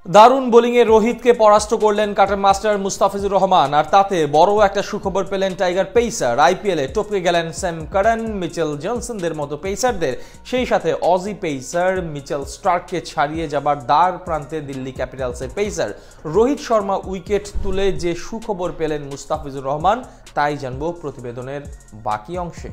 দারুণ বোলিংয়ে রোহিতকে পরাস্ত করলেন কাটার মাস্টার মুস্তাফিজুর রহমান, আর তাতে বড় একটা সুখবর পেলেন টাইগার পেসার। আইপিএলে টপকে গেলেন স্যাম কারান, মিচেল জনসনদের মতো পেসারদের, সেই সাথে অজি পেসার মিচেল স্টার্ককে ছাড়িয়ে যাবার দ্বার প্রান্তে দিল্লি ক্যাপিটালসের পেসার রোহিত শর্মা উইকেট তুলে যে সুখবর পেলেন মুস্তাফিজুর রহমান, তাই জানবো প্রতিবেদনের বাকি অংশে।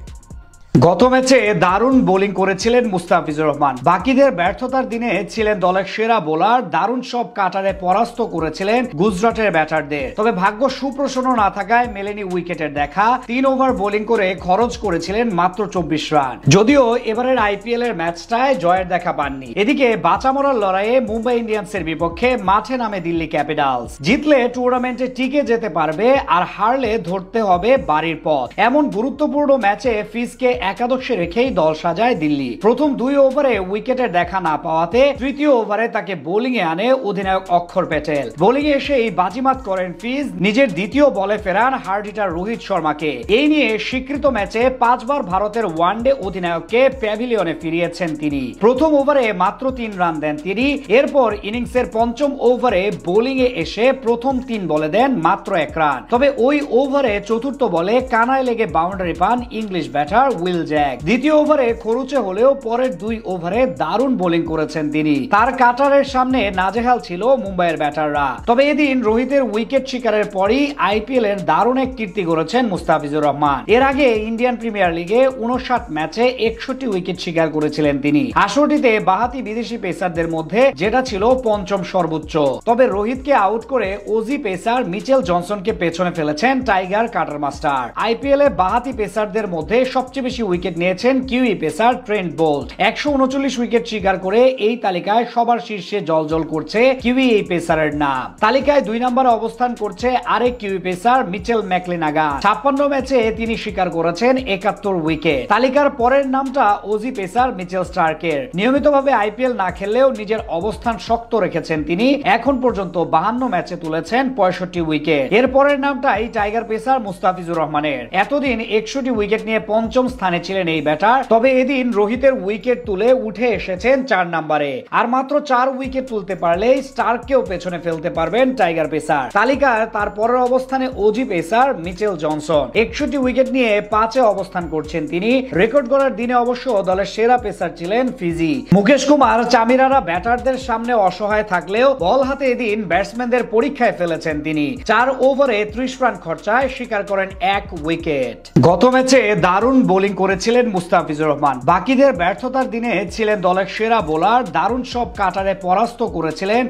গত ম্যাচে দারুণ বোলিং করেছিলেন মুস্তাফিজুর রহমান। বাকিদের ব্যর্থতার দিনে ছিলেন দলের সেরা বোলার। দারুণ সব কাটারে পরাস্ত করেছিলেন গুজরাটের ব্যাটারদের। তবে ভাগ্য সুপ্রসন্ন না থাকায় মেলেনি উইকেটের দেখা। 3 ওভার বোলিং করে খরচ করেছিলেন মাত্র 24 রান। যদিও এবারের আইপিএল এর ম্যাচটায় জয়ের দেখা পাননি। এদিকে বাঁচা মরার লড়াইয়ে মুম্বাই ইন্ডিয়ান্সের বিপক্ষে মাঠে নামে দিল্লি ক্যাপিটালস। জিতলে টুর্নামেন্টে টিকে যেতে পারবে, আর হারলে ধরতে হবে বাড়ির পথ। এমন গুরুত্বপূর্ণ ম্যাচে ফিজকে একাদশে রেখেই দল সাজায় দিল্লি। প্রথম 2 ওভারে উইকেটের দেখা না পাওয়াতে তৃতীয় ওভারে তাকে বোলিং এ আনে অধিনায়ক অক্ষর প্যাটেল। বোলিং এ এসেই বাজিমাত করেন ফিজ, নিজের দ্বিতীয় বলে ফেরান হার্ড হিটার রোহিত শর্মাকে। এই নিয়ে স্বীকৃত ম্যাচে 5 বার ভারতের ওয়ানডে অধিনায়ককে প্যাভিলিয়নে ফিরিয়েছেন তিনি। প্রথম ওভারে মাত্র 3 রান দেন তিনি। এরপর ইনিংসের পঞ্চম ওভারে বোলিং এ এসে প্রথম 3 বলে দেন মাত্র 1 রান। তবে ওই ওভারে চতুর্থ বলে কানায় লেগে বাউন্ডারি পান ইংলিশ ব্যাটার উইল জ্যাক। দ্বিতীয় ওভারে খরুচে হলেও পরের 2 ওভারে দারুণ বোলিং করেছেন তিনি। তার কাটারের সামনে নাজেহাল ছিল মুম্বাইয়ের ব্যাটাররা। তবে এদিন রোহিতের উইকেট শিকারের পরই আইপিএল এর দারুণ এক কীর্তি করেছেন মুস্তাফিজুর রহমান। এর আগে ইন্ডিয়ান প্রিমিয়ার লিগে 59 ম্যাচে 61 উইকেট শিকার করেছিলেন তিনি। 68তে বাহাতি বিদেশি পেসারদের মধ্যে যেটা ছিল পঞ্চম সর্বোচ্চ। তবে রোহিতকে আউট করে ওজি পেসার মিচেল জনসনকে পেছনে ফেলেছেন টাইগার কাটার মাস্টার। আইপিএল এ বাহাতি পেসারদের মধ্যে সবচেয়ে বেশি উইকেট নিয়েছেন kiwi pacer Trent Boult. 139 wicket শিকার করে এই তালিকায় সবার শীর্ষে জলজল করছে কিউই এই পেসারের নাম। তালিকায় 2 নম্বরে অবস্থান করছে আরেক কিউই পেসার মিচেল ম্যাকলেনাগান। 56 ম্যাচে তিনি শিকার করেছেন 71 উইকেট। তালিকার পরের নামটা ওজি পেসার মিচেল স্টার্কের। নিয়মিতভাবে আইপিএল না খেললেও নিজের অবস্থান শক্ত রেখেছেন তিনি। এখন পর্যন্ত 52 ম্যাচে তুলেছেন 65 উইকেট। এর পরের নামটাই টাইগার পেসার মুস্তাফিজুর রহমানের। এতদিন 61 উইকেট নিয়ে পঞ্চম স্থানে ছিলেন এই ব্যাটার। তবে এদিন রোহিতের উইকেট তুলে উঠে এসেছেন 4 নম্বরে। আর মাত্র 4 উইকেট তুলতে পারলেই স্টার্ককেও পেছনে ফেলতে পারবেন টাইগার পেসার। তালিকার তার পরের অবস্থানে Aussie pacer Mitchell Johnson. 61 wicket নিয়ে 5 এ অবস্থান করছেন তিনি। রেকর্ড করার দিনে অবশ্য দলের সেরা পেসার ছিলেন ফিজি। মুকেশ কুমার চামিরারা ব্যাটারদের সামনে অসহায় থাকলেও বল হাতে এদিন ব্যাটসম্যানদের পরীক্ষায় ফেলেছেন তিনি। 4 ওভারে 30 রান খরচায় শিকার করেন 1 উইকেট। গত ম্যাচে দারুণ বোলিং করেছিলেন মুস্তাফিজুর রহমান। বাকিদের ব্যর্থতার দিনে ছিলেন দলের সেরা বোলার। দারুণ সব কাটারে পরাস্ত করেছিলেন